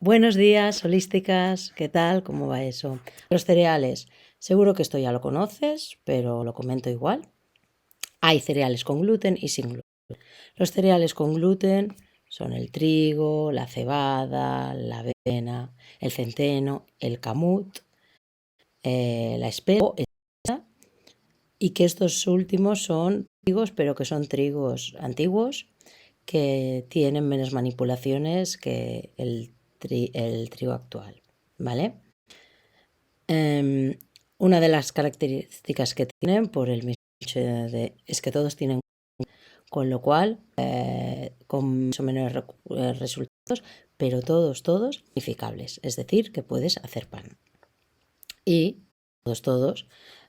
Buenos días, holísticas, ¿qué tal? ¿Cómo va eso? Los cereales, seguro que esto ya lo conoces, pero lo comento igual. Hay cereales con gluten y sin gluten. Los cereales con gluten son el trigo, la cebada, la avena, el centeno, el camut, la espelta, y que estos últimos son trigos, pero que son trigos antiguos que tienen menos manipulaciones que el trigo actual, ¿vale? Una de las características que tienen por el mismo hecho es que todos tienen, con lo cual, con más o menos resultados, pero todos unificables, es decir, que puedes hacer pan. Y todos,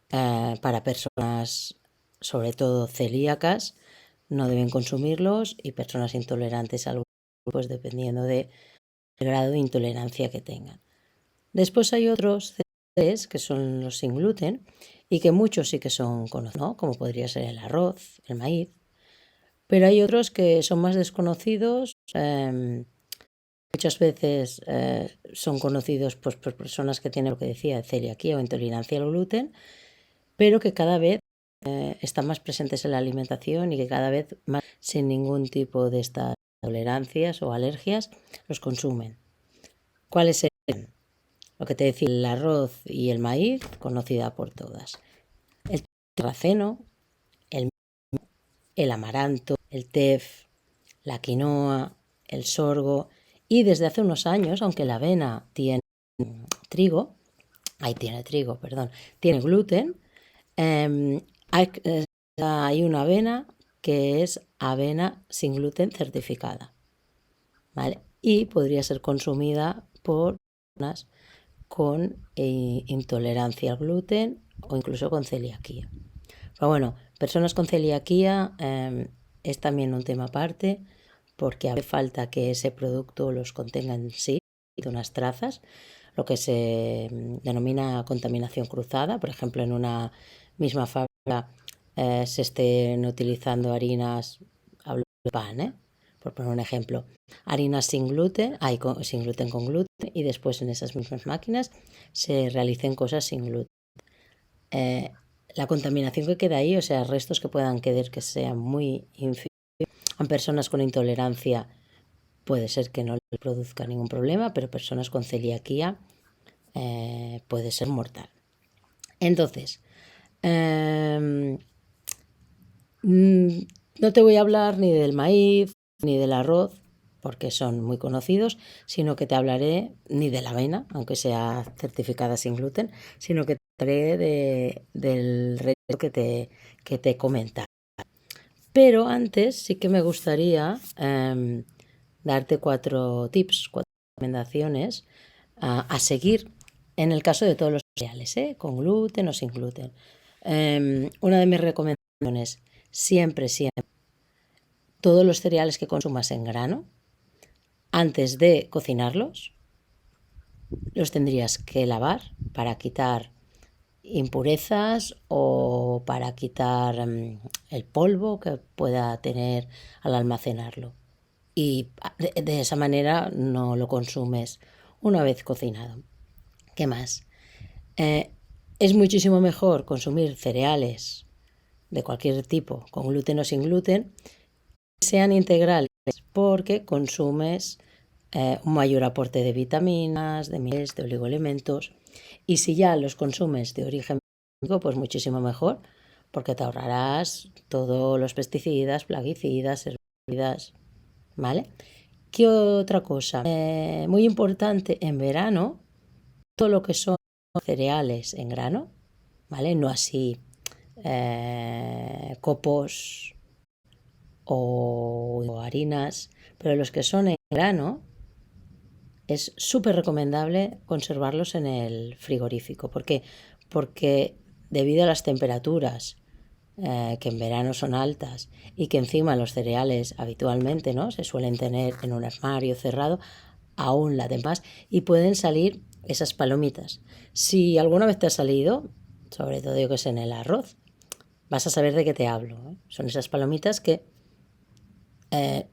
para personas sobre todo celíacas, no deben consumirlos, y personas intolerantes a pues dependiendo del grado de intolerancia que tengan. Después hay otros cereales que son los sin gluten y que muchos sí que son conocidos, ¿no? Como podría ser el arroz, el maíz, pero hay otros que son más desconocidos. Muchas veces son conocidos pues, por personas que tienen lo que decía, celiaquía o intolerancia al gluten, pero que cada vez están más presentes en la alimentación y que cada vez más, sin ningún tipo de estas tolerancias o alergias, los consumen. ¿Cuáles serían? Lo que te decía, el arroz y el maíz, conocida por todas. El sarraceno, el amaranto, el tef, la quinoa, el sorgo, y desde hace unos años, aunque la avena tiene trigo, tiene gluten, hay una avena que es avena sin gluten certificada, ¿vale? Y podría ser consumida por personas con intolerancia al gluten o incluso con celiaquía. Pero bueno, personas con celiaquía es también un tema aparte, porque hace falta que ese producto los contenga en sí unas trazas, lo que se denomina contaminación cruzada. Por ejemplo, en una misma fábrica se estén utilizando harinas, hablo de pan, por poner un ejemplo, harinas sin gluten, sin gluten con gluten, y después en esas mismas máquinas se realicen cosas sin gluten. La contaminación que queda ahí, o sea, restos que puedan quedar que sean muy ínfimos, a personas con intolerancia puede ser que no le produzca ningún problema, pero personas con celiaquía puede ser mortal. Entonces, no te voy a hablar ni del maíz ni del arroz, porque son muy conocidos, sino que te hablaré ni de la avena, aunque sea certificada sin gluten, sino que te hablaré del resto que te he comentado. Pero antes sí que me gustaría darte 4 tips, 4 recomendaciones a seguir en el caso de todos los cereales, con gluten o sin gluten. Una de mis recomendaciones, siempre, todos los cereales que consumas en grano, antes de cocinarlos, los tendrías que lavar para quitar impurezas o para quitar el polvo que pueda tener al almacenarlo. Y de esa manera no lo consumes una vez cocinado. ¿Qué más? Es muchísimo mejor consumir cereales de cualquier tipo, con gluten o sin gluten, que sean integrales, porque consumes un mayor aporte de vitaminas, de minerales, de oligoelementos. Y si ya los consumes de origen biológico, pues muchísimo mejor, porque te ahorrarás todos los pesticidas, plaguicidas, herbicidas, ¿vale? ¿Qué otra cosa? Muy importante en verano, todo lo que son cereales en grano, ¿vale? No así copos o harinas, pero los que son en grano es súper recomendable conservarlos en el frigorífico. ¿Por qué? Porque debido a las temperaturas que en verano son altas y que encima los cereales habitualmente, ¿no?, se suelen tener en un armario cerrado, aún la más, y pueden salir esas palomitas. Si alguna vez te ha salido, sobre todo yo que sé, en el arroz, vas a saber de qué te hablo, Son esas palomitas que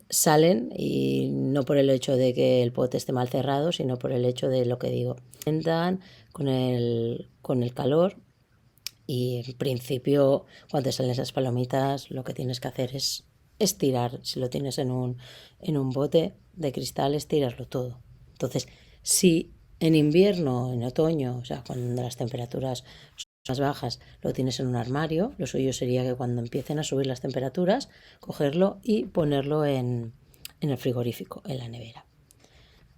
salen, y no por el hecho de que el pote esté mal cerrado, sino por el hecho de lo que digo. Entran con el calor, y en principio cuando salen esas palomitas lo que tienes que hacer es estirar. Si lo tienes en un bote de cristal, estirarlo todo. Entonces, si en invierno, en otoño, o sea, cuando las temperaturas más bajas, lo tienes en un armario, lo suyo sería que cuando empiecen a subir las temperaturas, cogerlo y ponerlo en el frigorífico, en la nevera.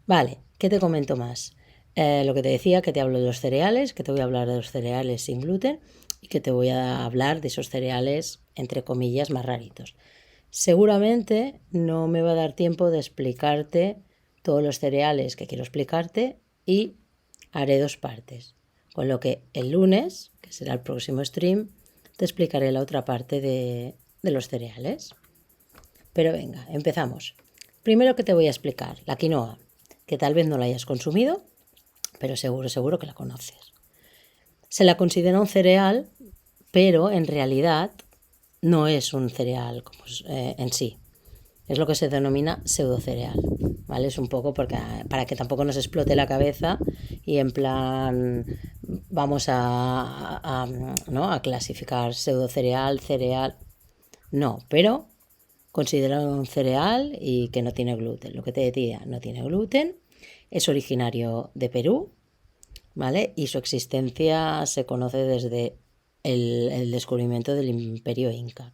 Vale, ¿qué te comento más? Lo que te decía, que te hablo de los cereales, que te voy a hablar de los cereales sin gluten y que te voy a hablar de esos cereales, entre comillas, más raritos. Seguramente no me va a dar tiempo de explicarte todos los cereales que quiero explicarte, y haré 2 partes. Con lo que el lunes, que será el próximo stream, te explicaré la otra parte de los cereales. Pero venga, empezamos. Primero que te voy a explicar, la quinoa, que tal vez no la hayas consumido, pero seguro que la conoces. Se la considera un cereal, pero en realidad no es un cereal en sí. Es lo que se denomina pseudocereal, ¿vale? Es un poco para que tampoco nos explote la cabeza y en plan vamos ¿no? a clasificar pseudocereal, cereal. No, pero considerado un cereal y que no tiene gluten. Lo que te decía, no tiene gluten, es originario de Perú, ¿vale? Y su existencia se conoce desde el descubrimiento del Imperio Inca.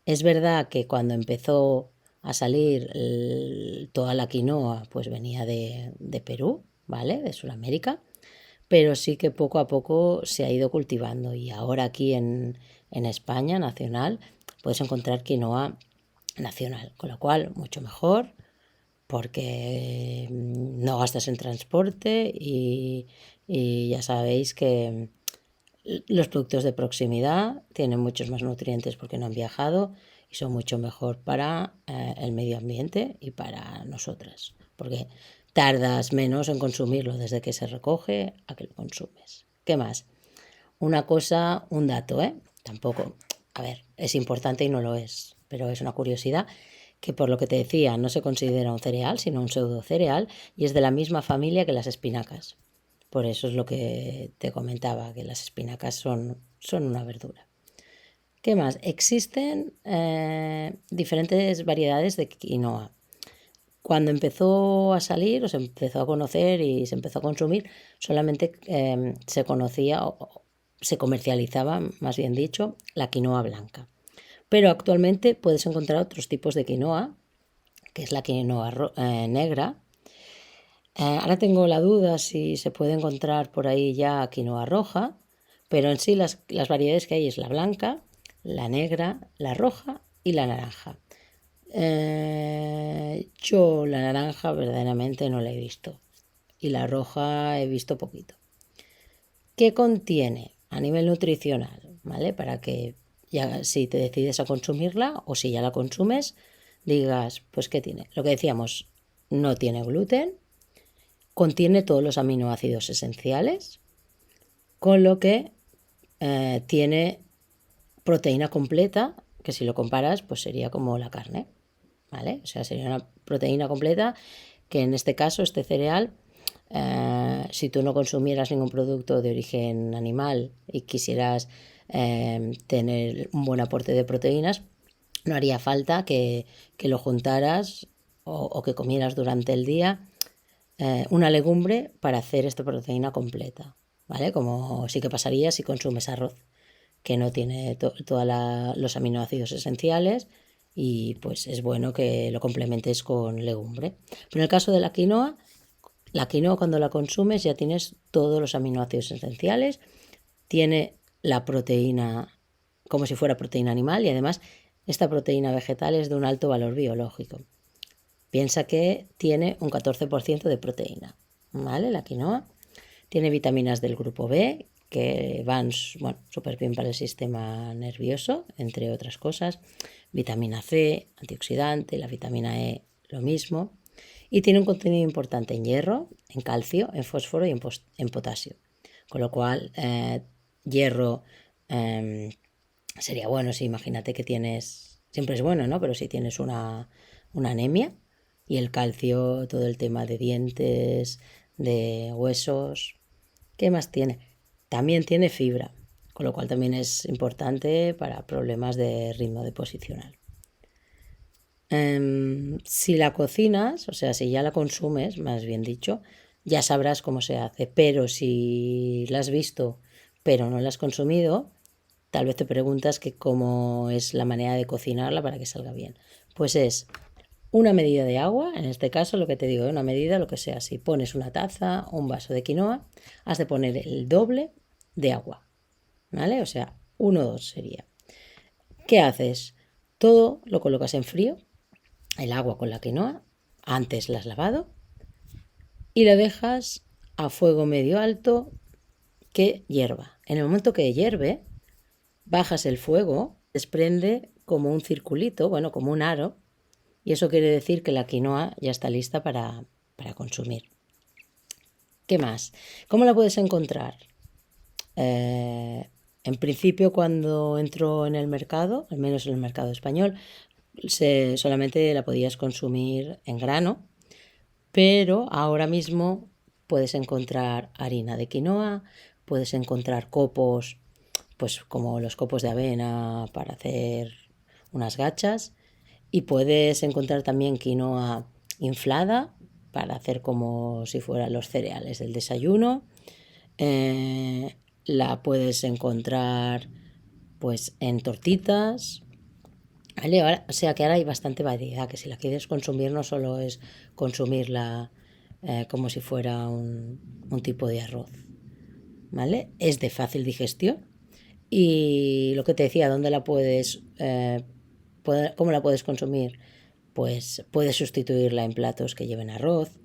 Es verdad que cuando empezó a salir toda la quinoa, pues venía de Perú, ¿vale? De Sudamérica, pero sí que poco a poco se ha ido cultivando, y ahora aquí en España, nacional, puedes encontrar quinoa nacional, con lo cual mucho mejor, porque no gastas en transporte y ya sabéis que los productos de proximidad tienen muchos más nutrientes porque no han viajado y son mucho mejor para el medio ambiente y para nosotras, porque tardas menos en consumirlo desde que se recoge a que lo consumes. ¿Qué más? Una cosa, un dato, tampoco, a ver, es importante y no lo es, pero es una curiosidad, que por lo que te decía, no se considera un cereal, sino un pseudo cereal, y es de la misma familia que las espinacas. Por eso es lo que te comentaba, que las espinacas son una verdura. ¿Qué más? Existen diferentes variedades de quinoa. Cuando empezó a salir, o se empezó a conocer y se empezó a consumir, solamente se conocía o se comercializaba, más bien dicho, la quinoa blanca. Pero actualmente puedes encontrar otros tipos de quinoa, que es la quinoa negra. Ahora tengo la duda si se puede encontrar por ahí ya quinoa roja, pero en sí las variedades que hay es la blanca, la negra, la roja y la naranja. Yo la naranja verdaderamente no la he visto, y la roja he visto poquito. ¿Qué contiene a nivel nutricional? ¿Vale? Para que ya, si te decides a consumirla o si ya la consumes, digas, pues ¿qué tiene? Lo que decíamos, no tiene gluten, contiene todos los aminoácidos esenciales, con lo que tiene proteína completa, que si lo comparas, pues sería como la carne, ¿vale? O sea, sería una proteína completa, que en este caso, este cereal, si tú no consumieras ningún producto de origen animal y quisieras tener un buen aporte de proteínas, no haría falta que lo juntaras o que comieras durante el día una legumbre para hacer esta proteína completa, ¿vale? Como sí que pasaría si consumes arroz, que no tiene todos los aminoácidos esenciales, y pues es bueno que lo complementes con legumbre. Pero en el caso de la quinoa cuando la consumes ya tienes todos los aminoácidos esenciales, tiene la proteína como si fuera proteína animal, y además esta proteína vegetal es de un alto valor biológico. Piensa que tiene un 14% de proteína, ¿vale? La quinoa tiene vitaminas del grupo B que van, bueno, súper bien para el sistema nervioso, entre otras cosas. Vitamina C, antioxidante, la vitamina E, lo mismo. Y tiene un contenido importante en hierro, en calcio, en fósforo y en potasio. Con lo cual, hierro sería bueno si imagínate que tienes siempre es bueno, ¿no? Pero si tienes una anemia y el calcio, todo el tema de dientes, de huesos, ¿qué más tiene? También tiene fibra, con lo cual también es importante para problemas de ritmo deposicional. Si la cocinas, o sea, si ya la consumes, más bien dicho, ya sabrás cómo se hace, pero si la has visto pero no la has consumido, tal vez te preguntas que cómo es la manera de cocinarla para que salga bien. Pues es una medida de agua, en este caso lo que te digo, una medida, lo que sea. Si pones una taza o un vaso de quinoa, has de poner el doble de agua, ¿vale? O sea, 1 o 2 sería. ¿Qué haces? Todo lo colocas en frío, el agua con la quinoa, antes la has lavado, y la dejas a fuego medio alto que hierva. En el momento que hierve, bajas el fuego, desprende como un circulito, bueno, como un aro, y eso quiere decir que la quinoa ya está lista para consumir. ¿Qué más? ¿Cómo la puedes encontrar? En principio, cuando entró en el mercado, al menos en el mercado español, solamente la podías consumir en grano, pero ahora mismo puedes encontrar harina de quinoa, puedes encontrar copos, pues como los copos de avena para hacer unas gachas, y puedes encontrar también quinoa inflada para hacer como si fueran los cereales del desayuno. La puedes encontrar pues en tortitas, ¿vale? O sea que ahora hay bastante variedad, que si la quieres consumir no solo es consumirla como si fuera un tipo de arroz, ¿vale? Es de fácil digestión y lo que te decía, ¿dónde la cómo la puedes consumir? Pues puedes sustituirla en platos que lleven arroz,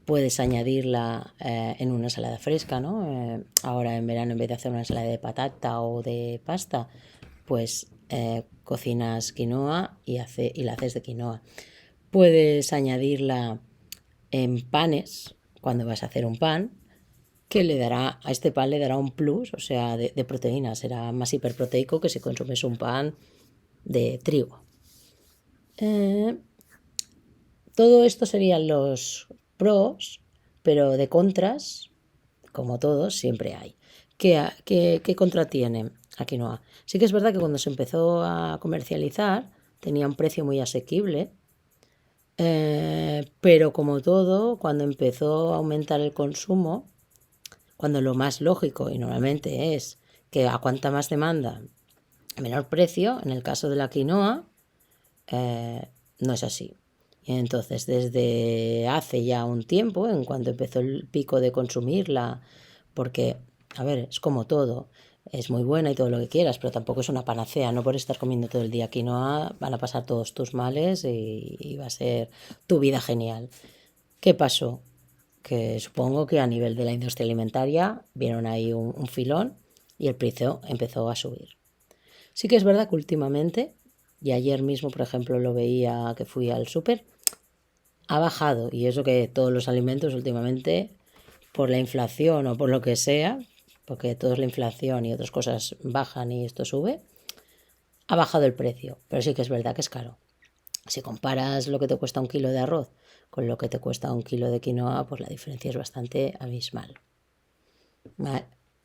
puedes añadirla en una ensalada fresca, ¿no? Ahora en verano, en vez de hacer una ensalada de patata o de pasta, pues cocinas quinoa y la haces de quinoa. Puedes añadirla en panes cuando vas a hacer un pan, que a este pan le dará un plus, o sea, de proteína, será más hiperproteico que si consumes un pan de trigo. Todo esto serían los pros, pero de contras, como todos, siempre hay. ¿Qué contra tiene la quinoa? Sí que es verdad que cuando se empezó a comercializar tenía un precio muy asequible, pero como todo, cuando empezó a aumentar el consumo, cuando lo más lógico y normalmente es que a cuanta más demanda, menor precio, en el caso de la quinoa, no es así. Y entonces, desde hace ya un tiempo, en cuanto empezó el pico de consumirla, porque, a ver, es como todo, es muy buena y todo lo que quieras, pero tampoco es una panacea, no por estar comiendo todo el día quinoa van a pasar todos tus males y va a ser tu vida genial. ¿Qué pasó? Que supongo que a nivel de la industria alimentaria vieron ahí un filón y el precio empezó a subir. Sí que es verdad que últimamente, y ayer mismo, por ejemplo, lo veía que fui al súper, ha bajado. Y eso que todos los alimentos últimamente, por la inflación o por lo que sea, porque todo es la inflación y otras cosas bajan y esto sube, ha bajado el precio. Pero sí que es verdad que es caro. Si comparas lo que te cuesta un kilo de arroz con lo que te cuesta un kilo de quinoa, pues la diferencia es bastante abismal.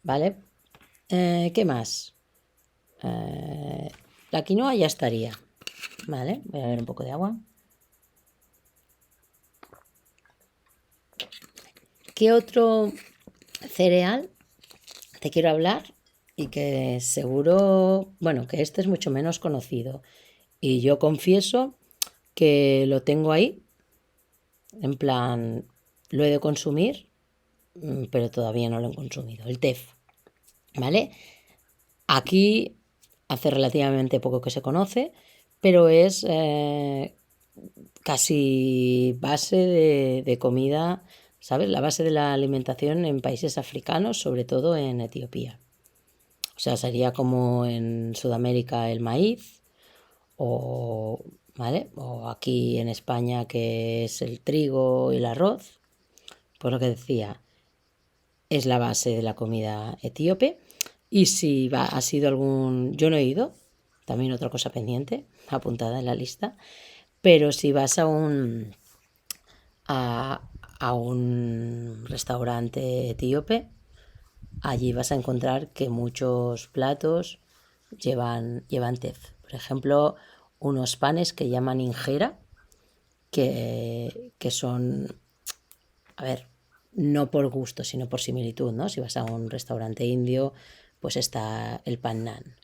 ¿Vale? ¿Qué más? La quinoa ya estaría. Vale, voy a beber un poco de agua. ¿Qué otro cereal te quiero hablar? Y que seguro, bueno, que este es mucho menos conocido. Y yo confieso que lo tengo ahí, en plan, lo he de consumir, pero todavía no lo he consumido. El TEF, ¿vale? Aquí hace relativamente poco que se conoce, pero es casi base de comida, ¿sabes? La base de la alimentación en países africanos, sobre todo en Etiopía. O sea, sería como en Sudamérica el maíz, o, ¿vale? O aquí en España que es el trigo y el arroz. Pues lo que decía, es la base de la comida etíope. Y si ha sido yo no he ido, también otra cosa pendiente, apuntada en la lista. Pero si vas a un restaurante etíope, allí vas a encontrar que muchos platos llevan tef. Por ejemplo, unos panes que llaman injera, que son, a ver, no por gusto, sino por similitud, ¿no? Si vas a un restaurante indio, pues está el pan nan.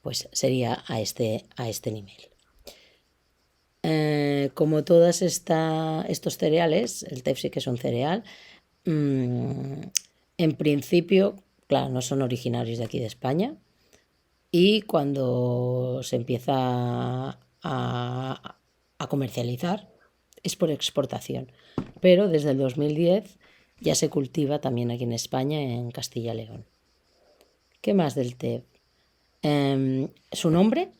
Pues sería a este nivel. Como todos estos cereales, el tef sí que es un cereal, en principio, claro, no son originarios de aquí de España, y cuando se empieza a comercializar es por exportación, pero desde el 2010 ya se cultiva también aquí en España, en Castilla y León. ¿Qué más del tef? Su nombre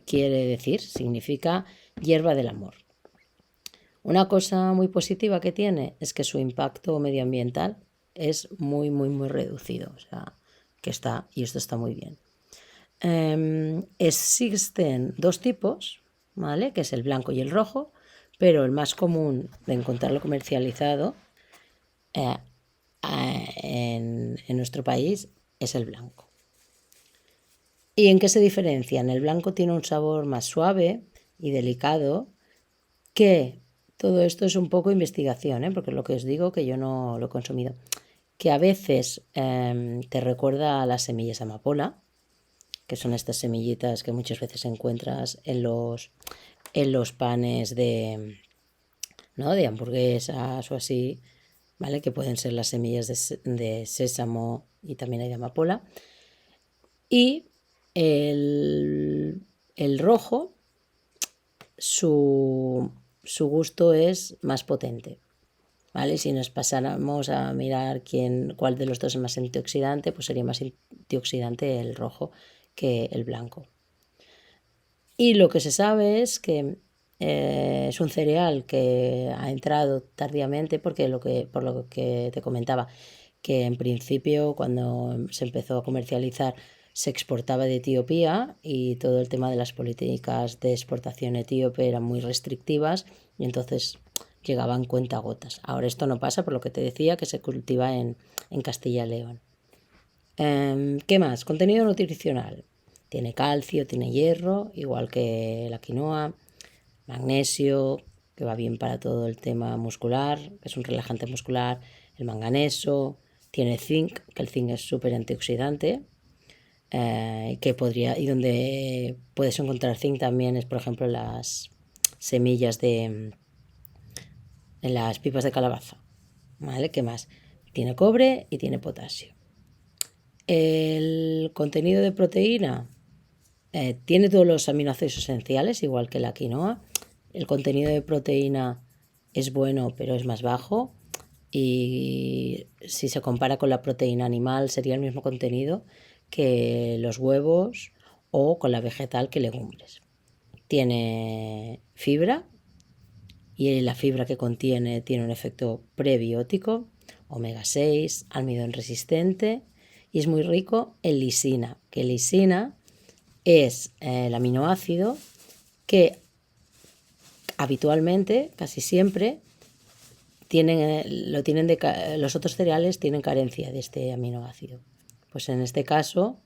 quiere decir, significa hierba del amor. Una cosa muy positiva que tiene es que su impacto medioambiental es muy, muy, muy reducido. O sea, y esto está muy bien. Existen dos tipos, ¿vale? Que es el blanco y el rojo, pero el más común de encontrarlo comercializado en nuestro país es el blanco. ¿Y en qué se diferencian? El blanco tiene un sabor más suave y delicado, que todo esto es un poco investigación, porque lo que os digo, que yo no lo he consumido, que a veces te recuerda a las semillas de amapola, que son estas semillitas que muchas veces encuentras en los panes ¿no? de hamburguesas o así, ¿vale? Que pueden ser las semillas de sésamo, y también hay de amapola. Y el rojo, su gusto es más potente, ¿vale? Si nos pasáramos a mirar cuál de los dos es más antioxidante, pues sería más antioxidante el rojo que el blanco. Y lo que se sabe es que es un cereal que ha entrado tardíamente, porque por lo que te comentaba, que en principio cuando se empezó a comercializar se exportaba de Etiopía, y todo el tema de las políticas de exportación etíope eran muy restrictivas, y entonces llegaban cuentagotas. Ahora esto no pasa, por lo que te decía, que se cultiva en Castilla y León. ¿Qué más? Contenido nutricional. Tiene calcio, tiene hierro, igual que la quinoa, magnesio, que va bien para todo el tema muscular, que es un relajante muscular, el manganeso, tiene zinc, que el zinc es súper antioxidante, y donde puedes encontrar zinc también es, por ejemplo, en las semillas en las pipas de calabaza, ¿vale? ¿Qué más? Tiene cobre y tiene potasio. El contenido de proteína tiene todos los aminoácidos esenciales, igual que la quinoa. El contenido de proteína es bueno, pero es más bajo, y si se compara con la proteína animal sería el mismo contenido que los huevos, o con la vegetal, que legumbres. Tiene fibra, y la fibra que contiene tiene un efecto prebiótico, omega 6, almidón resistente, y es muy rico en lisina, que lisina es el aminoácido que habitualmente, casi siempre, los otros cereales tienen carencia de este aminoácido. Pues en este caso,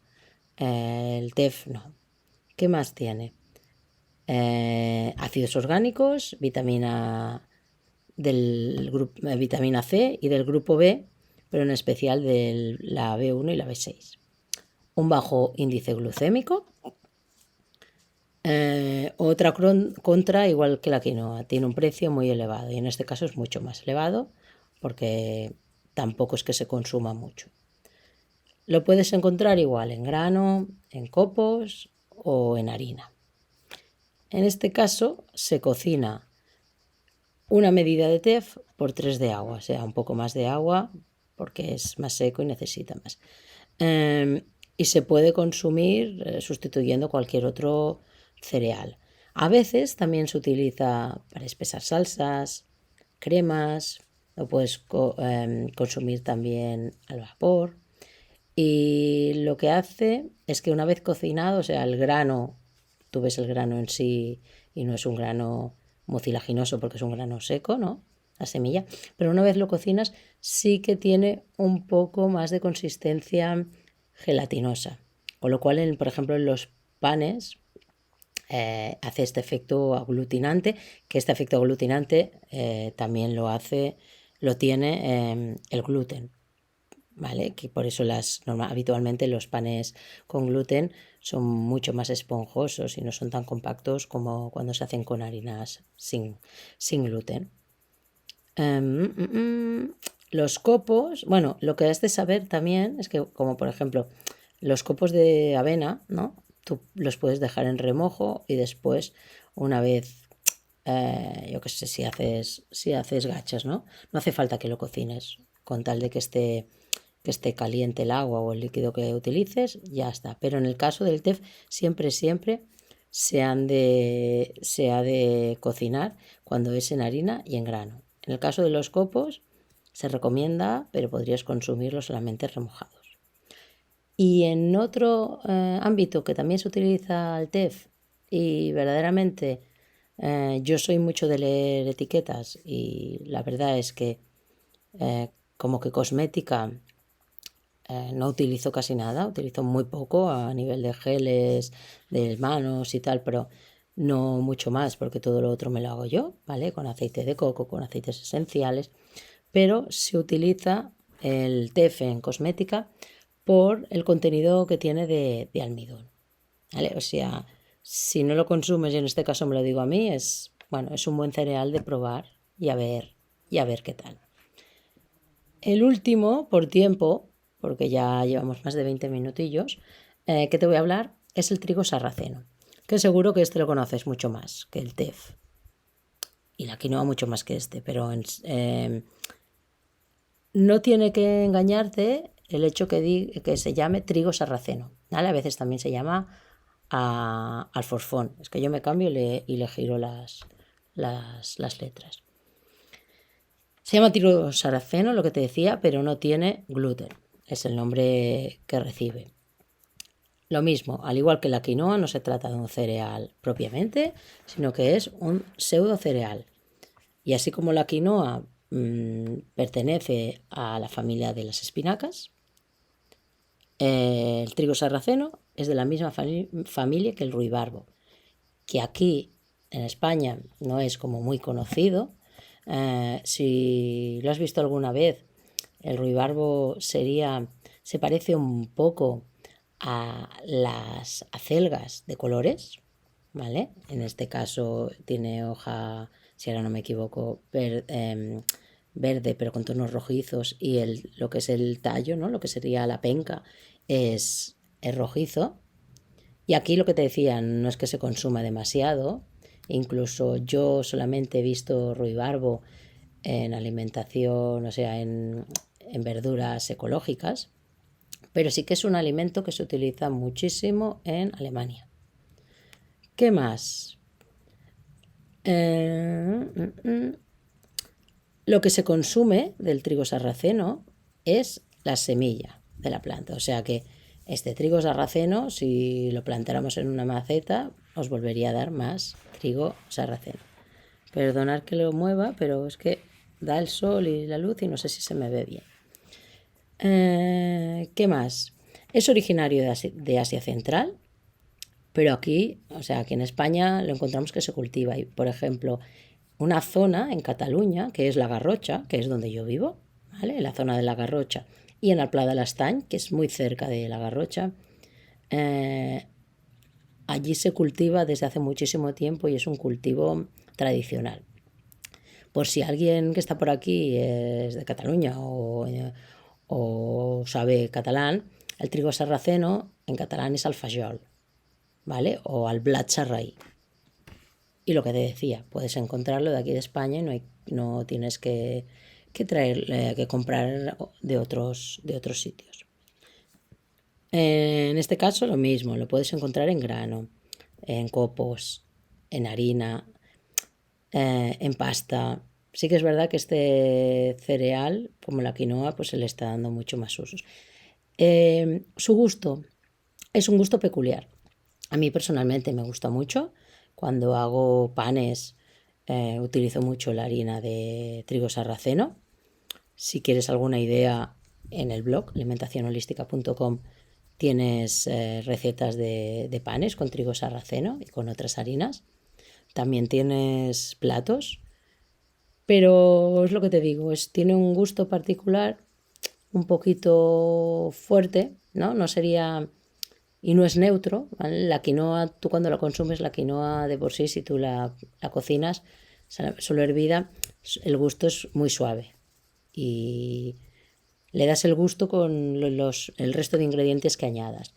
el tef no. ¿Qué más tiene? Ácidos orgánicos, vitamina vitamina C y del grupo B, pero en especial de la B1 y la B6. Un bajo índice glucémico. Otra contra, igual que la quinoa, tiene un precio muy elevado, y en este caso es mucho más elevado, porque tampoco es que se consuma mucho. Lo puedes encontrar igual en grano, en copos o en harina. En este caso se cocina una medida de tef por 3 de agua, o sea, un poco más de agua, porque es más seco y necesita más. Y se puede consumir sustituyendo cualquier otro cereal. A veces también se utiliza para espesar salsas, cremas, lo puedes consumir también al vapor. Y lo que hace es que una vez cocinado, o sea, el grano, tú ves el grano en sí y no es un grano mucilaginoso porque es un grano seco, ¿no? La semilla. Pero una vez lo cocinas, sí que tiene un poco más de consistencia gelatinosa. Con lo cual, por ejemplo, en los panes hace este efecto aglutinante, que este efecto aglutinante también lo tiene el gluten. ¿Vale? Que por eso habitualmente los panes con gluten son mucho más esponjosos y no son tan compactos como cuando se hacen con harinas sin gluten. Los copos, bueno, lo que has de saber también es que, como por ejemplo, los copos de avena, ¿no? Tú los puedes dejar en remojo y después, una vez, yo qué sé, si haces gachas, ¿no? No hace falta que lo cocines, con tal de que esté caliente el agua o el líquido que utilices, ya está. Pero en el caso del TEF, siempre se ha de cocinar cuando es en harina y en grano. En el caso de los copos, se recomienda, pero podrías consumirlos solamente remojados. Y en otro ámbito que también se utiliza el TEF, y verdaderamente yo soy mucho de leer etiquetas, y la verdad es que como que cosmética no utilizo casi nada, utilizo muy poco a nivel de geles, de manos y tal, pero no mucho más porque todo lo otro me lo hago yo, ¿vale? Con aceite de coco, con aceites esenciales, pero se utiliza el TF en cosmética por el contenido que tiene de almidón, ¿vale? O sea, si no lo consumes, y en este caso me lo digo a mí, bueno, es un buen cereal de probar y a ver qué tal. El último, por tiempo, porque ya llevamos más de 20 minutillos, que te voy a hablar es el trigo sarraceno, que seguro que este lo conoces mucho más que el TEF y la quinoa mucho más que este, pero no tiene que engañarte el hecho que se llame trigo sarraceno, ¿vale? A veces también se llama alforfón, es que yo me cambio y le giro las letras. Se llama trigo sarraceno, lo que te decía, pero no tiene gluten. Es el nombre que recibe. Lo mismo, al igual que la quinoa, no se trata de un cereal propiamente, sino que es un pseudo cereal. Y así como la quinoa pertenece a la familia de las espinacas, el trigo sarraceno es de la misma familia que el ruibarbo, que aquí en España no es como muy conocido. Si lo has visto alguna vez, el ruibarbo se parece un poco a las acelgas de colores, ¿vale? En este caso tiene hoja, si ahora no me equivoco, verde, pero con tonos rojizos, y lo que es el tallo, ¿no? Lo que sería la penca, es rojizo. Y aquí lo que te decía, no es que se consuma demasiado, incluso yo solamente he visto ruibarbo en alimentación, o sea, en verduras ecológicas, pero sí que es un alimento que se utiliza muchísimo en Alemania. ¿Qué más? Lo que se consume del trigo sarraceno es la semilla de la planta, o sea que este trigo sarraceno, si lo plantáramos en una maceta, os volvería a dar más trigo sarraceno. Perdonad que lo mueva, pero es que da el sol y la luz y no sé si se me ve bien. ¿Qué más? Es originario de Asia Central, pero aquí, o sea, aquí en España lo encontramos que se cultiva. Y, por ejemplo, una zona en Cataluña, que es la Garrocha, que es donde yo vivo, ¿vale? En la zona de la Garrocha, y en el Pla de l'Estany, que es muy cerca de la Garrocha, allí se cultiva desde hace muchísimo tiempo y es un cultivo tradicional. Por si alguien que está por aquí es de Cataluña o sabe catalán, el trigo sarraceno en catalán es alfajol, ¿vale? O al blat sarraí. Y lo que te decía, puedes encontrarlo de aquí de España y no tienes que comprar de otros sitios. En este caso lo mismo, lo puedes encontrar en grano, en copos, en harina, en pasta. Sí que es verdad que este cereal, como la quinoa, pues se le está dando mucho más usos. Su gusto es un gusto peculiar. A mí personalmente me gusta mucho. Cuando hago panes, utilizo mucho la harina de trigo sarraceno. Si quieres alguna idea, en el blog alimentacionholística.com tienes recetas de panes con trigo sarraceno y con otras harinas. También tienes platos, pero es lo que te digo, tiene un gusto particular un poquito fuerte, ¿no? No sería, y no es neutro, ¿vale? La quinoa, tú cuando la consumes, la quinoa de por sí, si tú la cocinas solo hervida, el gusto es muy suave y le das el gusto con el resto de ingredientes que añadas.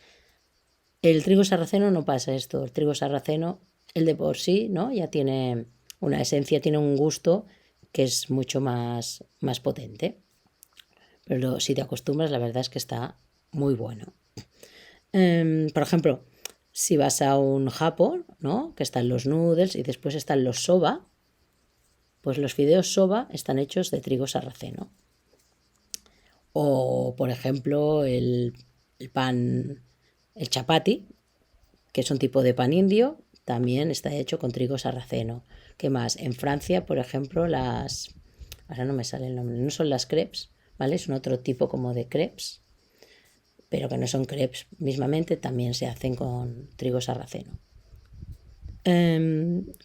El trigo sarraceno no pasa esto, el trigo sarraceno, el de por sí, ¿no? Ya tiene una esencia, tiene un gusto que es mucho más potente. Pero si te acostumbras, la verdad es que está muy bueno. Por ejemplo, si vas a un Japón, ¿no? Que están los noodles y después están los soba, pues los fideos soba están hechos de trigo sarraceno. O, por ejemplo, el pan, el chapati, que es un tipo de pan indio, también está hecho con trigo sarraceno. ¿Qué más? En Francia, por ejemplo, ahora no me sale el nombre, no son las crepes, ¿vale? Es un otro tipo como de crepes, pero que no son crepes mismamente, también se hacen con trigo sarraceno.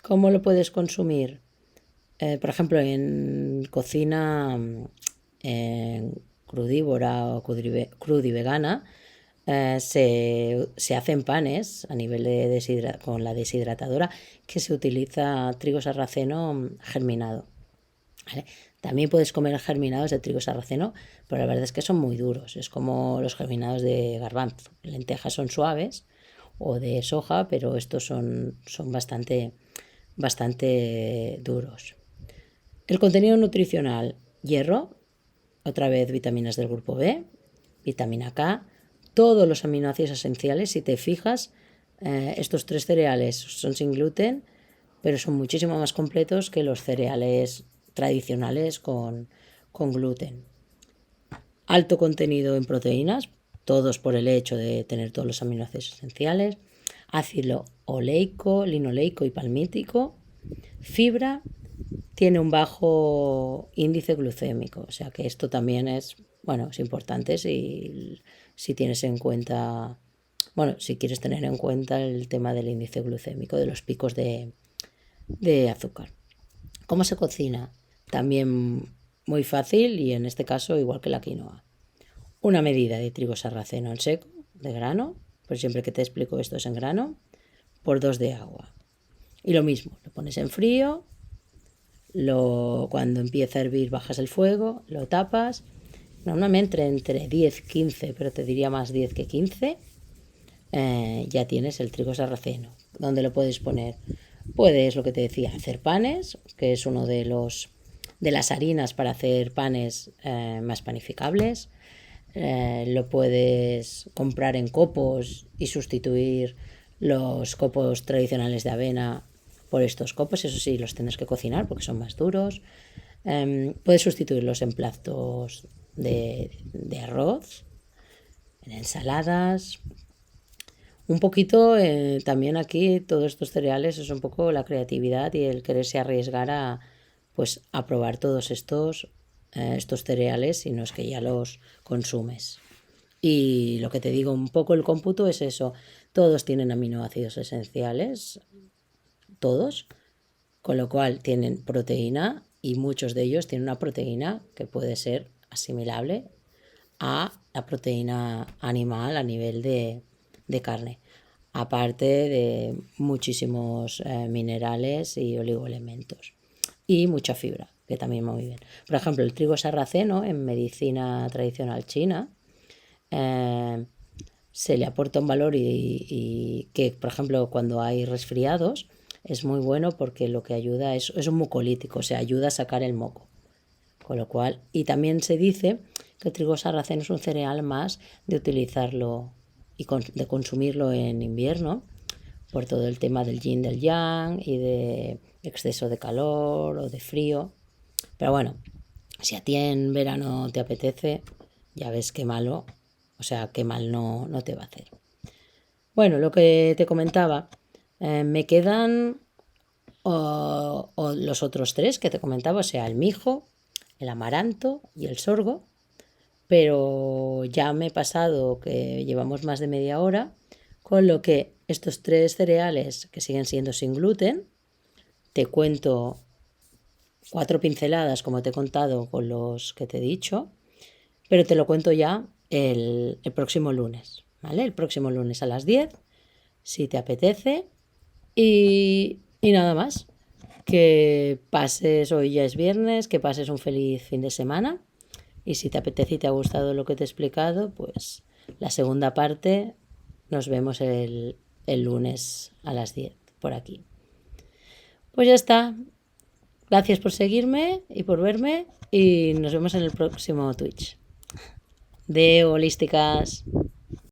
¿Cómo lo puedes consumir? Por ejemplo, en cocina crudívora o crudivegana, se hacen panes a nivel con la deshidratadora, que se utiliza trigo sarraceno germinado, ¿vale? También puedes comer germinados de trigo sarraceno, pero la verdad es que son muy duros. Es como los germinados de garbanzo. Lentejas son suaves o de soja, pero estos son bastante duros. El contenido nutricional: hierro, otra vez vitaminas del grupo B, vitamina K, todos los aminoácidos esenciales. Si te fijas, estos 3 cereales son sin gluten, pero son muchísimo más completos que los cereales tradicionales con gluten. Alto contenido en proteínas, todos por el hecho de tener todos los aminoácidos esenciales. Ácido oleico, linoleico y palmítico. Fibra, tiene un bajo índice glucémico, o sea que esto también es importante si tienes en cuenta, si quieres tener en cuenta el tema del índice glucémico, de los picos de azúcar. ¿Cómo se cocina? También muy fácil y en este caso igual que la quinoa. Una medida de trigo sarraceno en seco, de grano, pues siempre que te explico esto es en grano, por 2 de agua. Y lo mismo, lo pones en frío, cuando empieza a hervir bajas el fuego, lo tapas, normalmente entre 10 15, pero te diría más 10 que 15, ya tienes el trigo sarraceno. ¿Dónde lo puedes poner? Puedes, lo que te decía, hacer panes, que es uno de las harinas para hacer panes más panificables. Lo puedes comprar en copos y sustituir los copos tradicionales de avena por estos copos. Eso sí, los tienes que cocinar porque son más duros. Puedes sustituirlos en platos de arroz, en ensaladas. Un poquito también aquí todos estos cereales es un poco la creatividad y el quererse arriesgar a probar todos estos cereales, si no es que ya los consumes. Y lo que te digo, un poco el cómputo es eso. Todos tienen aminoácidos esenciales, todos, con lo cual tienen proteína y muchos de ellos tienen una proteína que puede ser asimilable a la proteína animal a nivel de carne, aparte de muchísimos minerales y oligoelementos y mucha fibra, que también va muy bien. Por ejemplo, el trigo sarraceno en medicina tradicional china se le aporta un valor y que, por ejemplo, cuando hay resfriados es muy bueno porque lo que ayuda es un mucolítico, o sea, ayuda a sacar el moco. Con lo cual, y también se dice que el trigo sarraceno es un cereal más de utilizarlo y de consumirlo en invierno por todo el tema del yin, del yang y de exceso de calor o de frío. Pero bueno, si a ti en verano te apetece, ya ves qué malo, O sea, que mal no te va a hacer. Bueno, lo que te comentaba, me quedan o los otros 3 que te comentaba, o sea, el mijo, el amaranto y el sorgo, pero ya me he pasado que llevamos más de media hora, con lo que estos 3 cereales que siguen siendo sin gluten, te cuento 4 pinceladas como te he contado con los que te he dicho, pero te lo cuento ya el próximo lunes, ¿vale? El próximo lunes a las 10, si te apetece, y nada más. Que pases, hoy ya es viernes, que pases un feliz fin de semana. Y si te apetece y te ha gustado lo que te he explicado, pues la segunda parte nos vemos el lunes a las 10 por aquí. Pues ya está. Gracias por seguirme y por verme y nos vemos en el próximo Twitch. De holísticas.